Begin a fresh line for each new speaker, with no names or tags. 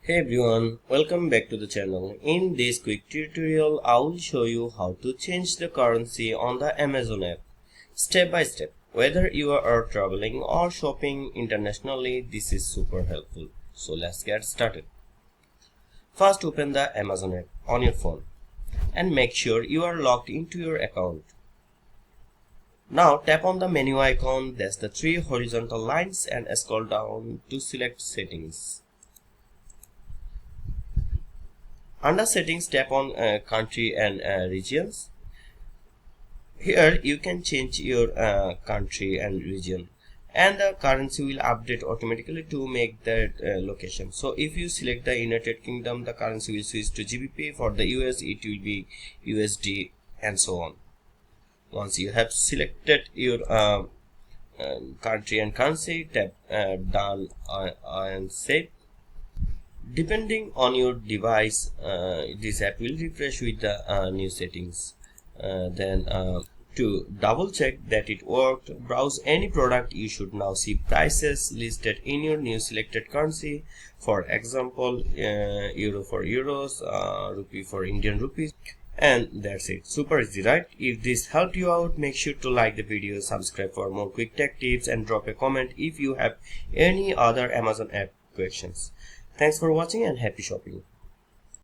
Hey everyone, welcome back to the channel. In this quick tutorial, I will show you how to change the currency on the Amazon app, step by step. Whether you are traveling or shopping internationally, this is super helpful. So let's get started. First, open the Amazon app on your phone and make sure you are logged into your account. Now tap on the menu icon, that's the three horizontal lines, and scroll down to select settings. Under settings, tap on country and regions. Here you can change your country and region, and the currency will update automatically to make that location. So if you select the United Kingdom, the currency will switch to GBP. For the US, it will be USD, and so on. Once you have selected your country and currency, tap done and save. Depending on your device, this app will refresh with the new settings. Then to double check that it worked, browse any product. You should now see prices listed in your new selected currency. For example, euro for euros, rupee for Indian rupees. And that's it. Super easy, right? If this helped you out, make sure to like the video, subscribe for more quick tech tips, and drop a comment if you have any other Amazon app questions. Thanks for watching and happy shopping.